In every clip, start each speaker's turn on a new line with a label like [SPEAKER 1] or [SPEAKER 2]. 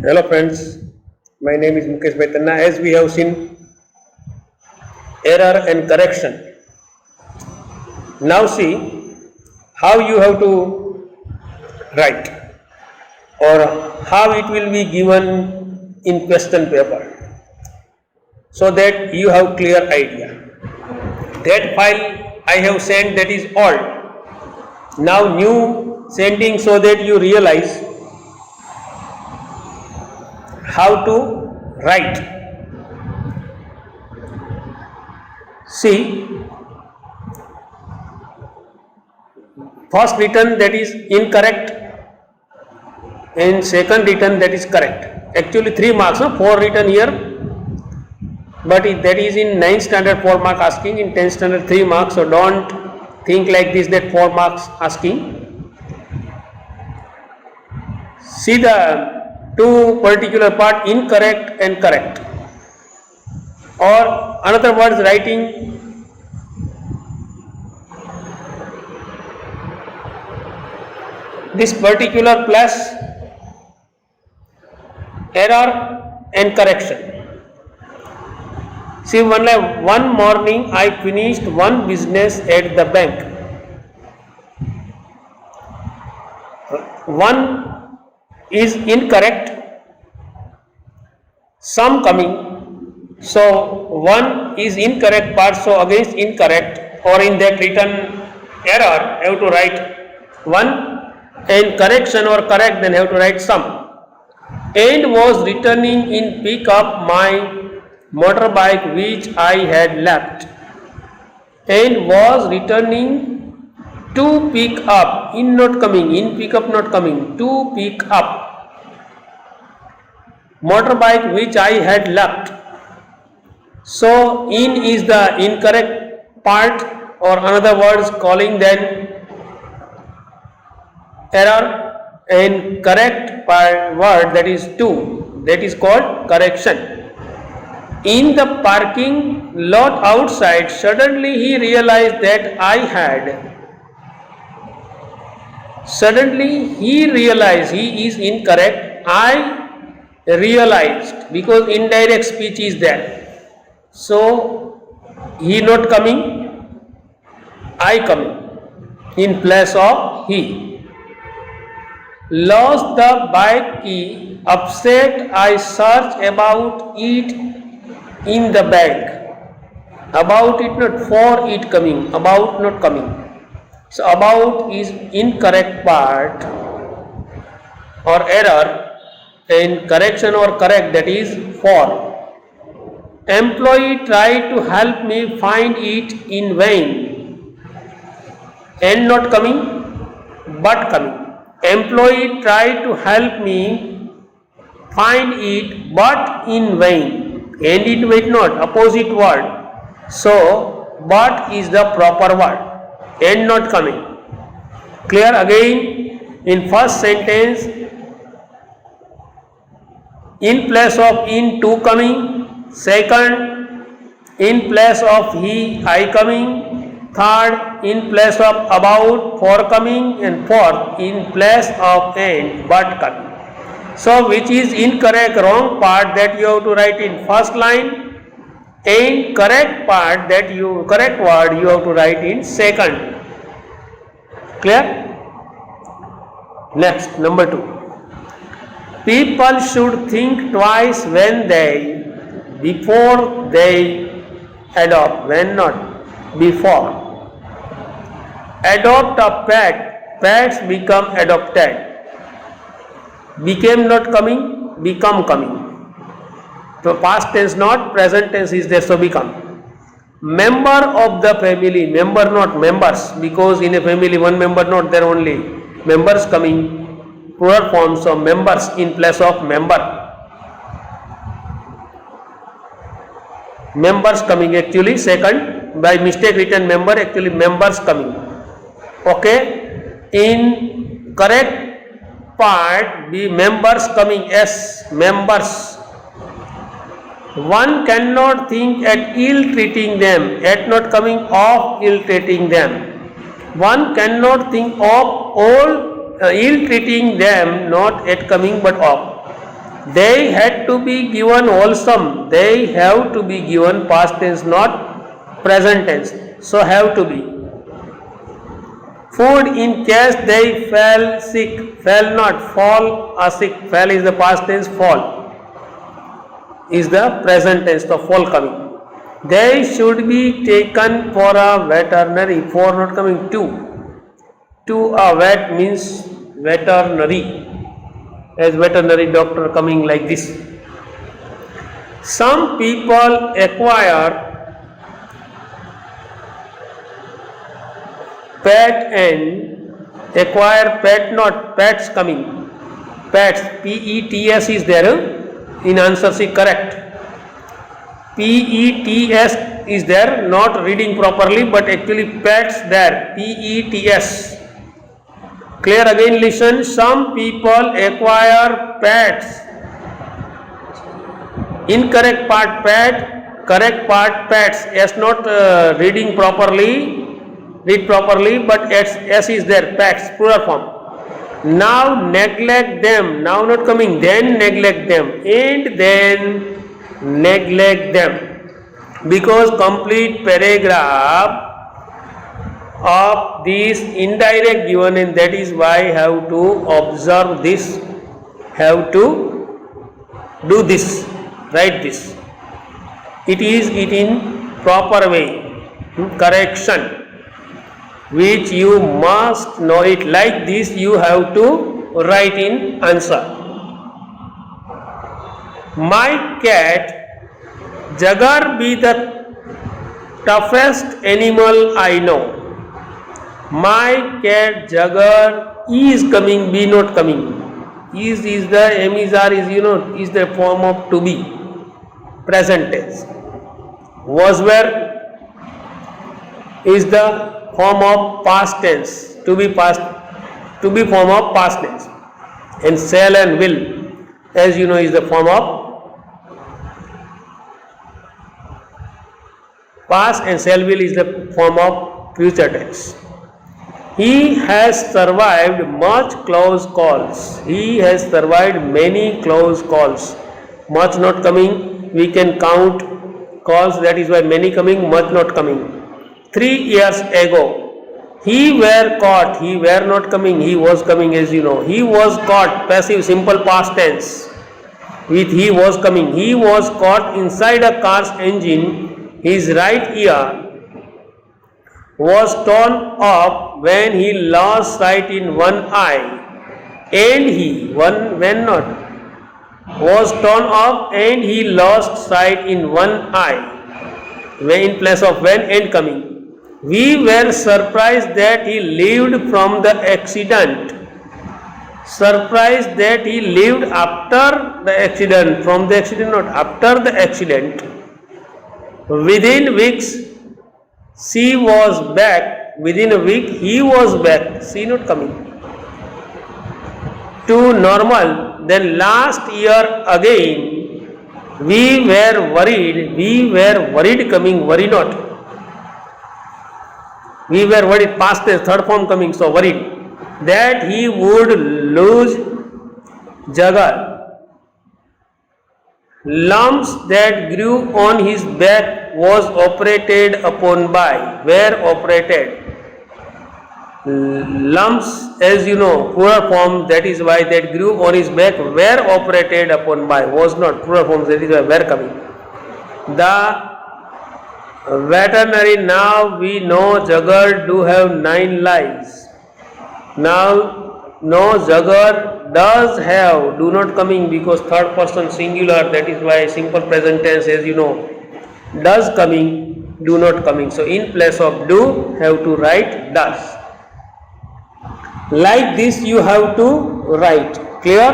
[SPEAKER 1] Hello friends, my name is Mukesh Baitanna. As we have seen error and correction, now see how you have to write or how it will be given in question paper so that you have clear idea. That file I have sent, that is old. Now new sending so that you realize how to write. See, first written that is incorrect and second written that is correct. Actually 3 marks, 4 written here, but that is in 9th standard 4 mark asking, in 10th standard 3 marks, so don't think like this that 4 marks asking. See the two particular part, incorrect and correct, or another words writing this particular plus error and correction. See, one morning I finished one business at the bank. One is incorrect, some coming, so one is incorrect part, so against incorrect, or in that written error have to write one, and correction or correct then have to write some. And was returning in pick up my motorbike which I had left, and was returning to pick up, in not coming, in pick up not coming, to pick up motorbike which I had left. So in is the incorrect part, or another words calling then error, and correct part word that is to, that is called correction. In the parking lot outside, suddenly he realized that I had. Suddenly he realized he is incorrect. I realized, because indirect speech is there. So he not coming, I coming in place of he. Lost the bike key, upset, I searched about it in the bag. About it not, for it coming, about not coming. So about is incorrect part or error, and correction or correct that is for. Employee tried to help me find it in vain, and not coming but coming. Employee tried to help me find it but in vain, and in vain not, opposite word, so but is the proper word, and not coming. Clear? Again, in first sentence, in place of in to coming, second in place of he I coming, third in place of about for coming, and fourth in place of and but coming. So which is incorrect, wrong part that you have to write in first line, and correct part that you, correct word you have to write in second. Clear? Next, number 2. People should think twice when they, before they adopt, when not, before. Adopt a pet, pets become adopted. Became not coming, become coming. So past tense not, present tense is there, so become. Member of the family, member not, members, because in a family one member not there, only members coming, plural form, so members in place of member. Members coming, actually second, by mistake written member, actually members coming. Okay, in correct part be members coming, yes, members. One cannot think at ill treating them, at not coming of ill treating them. One cannot think of all ill treating them, not at coming but of. They had to be given wholesome. They have to be given past tense, not present tense. So have to be. Food in case they fell sick. Fell not, fall are sick. Fell is the past tense, fall is the present tense, the fall coming. They should be taken for a veterinary. For not coming to. To a vet means veterinary. As veterinary doctor coming like this. Some people acquire pet and acquire pet not pets coming. Pets, P-E-T-S is there in answer C, correct. P-E-T-S is there, not reading properly, but actually pets there, P-E-T-S. Clear? Again listen. Some people acquire pets. Incorrect part pet, correct part pets. S not reading properly, read properly, but S is there, pets, plural form. Now neglect them, now not coming, then neglect them, and then neglect them. Because complete paragraph of this indirect given, and that is why I have to observe this, have to do this, write this. It is it in proper way, correction, which you must know it. Like this you have to write in answer. My cat Jagar be the toughest animal I know. My cat Jagar is coming, be not coming. Is the M is R is is the form of to be, present tense. Was where is the form of past tense, to be form of past tense, and shall and will, as you know, is the form of past, and shall will is the form of future tense. He has survived much close calls. He has survived many close calls. Much not coming, we can count calls, that is why many coming, much not coming. 3 years ago, he were caught, he were not coming, he was coming, as you know. He was caught, passive simple past tense with he was coming. He was caught inside a car's engine. His right ear was torn off when he lost sight in one eye, and he was torn off and he lost sight in one eye, when in place of when and coming. We were surprised that he lived from the accident. Surprised that he lived after the accident, from the accident, not after the accident. Within weeks she was back. Within a week he was back. She not coming. To normal. Then last year again we were worried. We were worried coming, worry not. We were worried, past tense, third form coming, so worried, that he would lose Jagar. Lumps that grew on his back was operated upon by, were operated. Lumps, as you know, plural form, that is why that grew on his back, were operated upon by, was not plural form, that is why were coming. The veterinary, now we know Jagar do have 9 lives. Now, no, Jagar does have, do not coming, because third person singular, that is why simple present tense, as you know, does coming, do not coming. So in place of do, have to write does. Like this you have to write. Clear?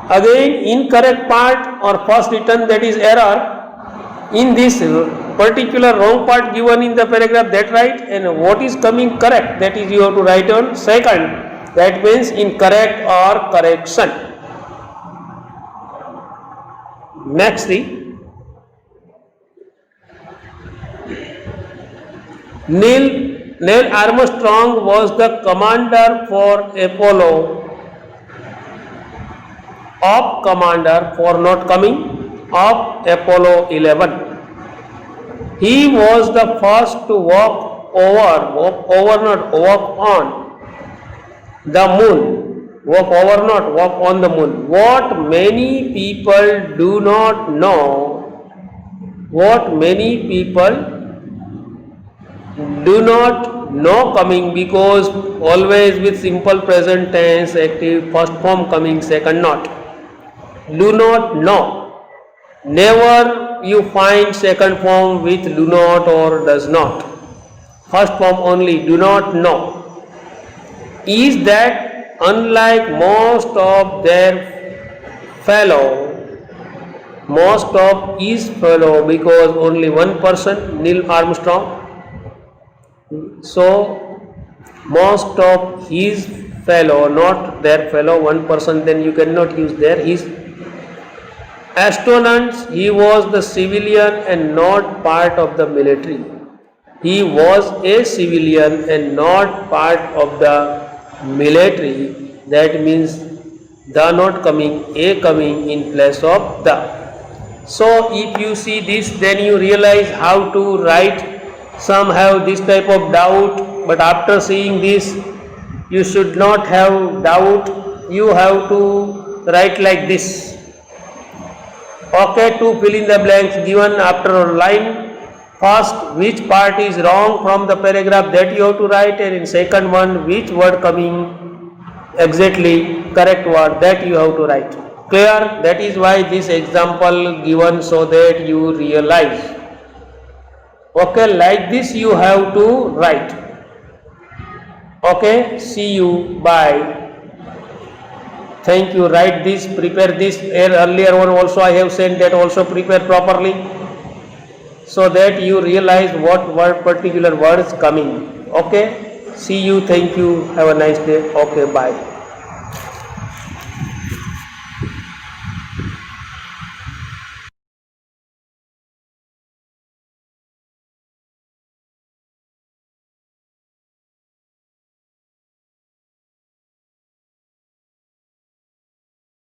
[SPEAKER 1] Again, incorrect part or first written, that is error. In this particular wrong part given in the paragraph, that right, and what is coming correct, that is you have to write on second. That means incorrect or correction. Next thing, Neil Armstrong was the commander for Apollo of commander for not coming of Apollo 11. He was the first to walk on the moon. Walk over, not walk on the moon. What many people do not know, what many people do not know coming, because always with simple present tense active first form coming second not. Do not know. Never you find second form with do not or does not. First form only, do not know. Is that unlike most of their fellow, because only one person, Neil Armstrong. So most of his fellow, not their fellow, one person, then you cannot use there. His astronauts, he was the civilian and not part of the military. He was a civilian and not part of the military. That means the not coming, a coming in place of the. So if you see this, then you realize how to write. Some have this type of doubt, but after seeing this, you should not have doubt. You have to write like this. Okay, to fill in the blanks given after a line. First, which part is wrong from the paragraph, that you have to write, and in second one, which word coming exactly correct word, that you have to write. Clear? That is why this example given, so that you realize. Okay, like this you have to write. Okay, see you, bye. Thank you. Write this, prepare this. Earlier one also I have sent, that also prepare properly, so that you realize what word, particular word is coming. Okay, see you, thank you, have a nice day. Okay, bye.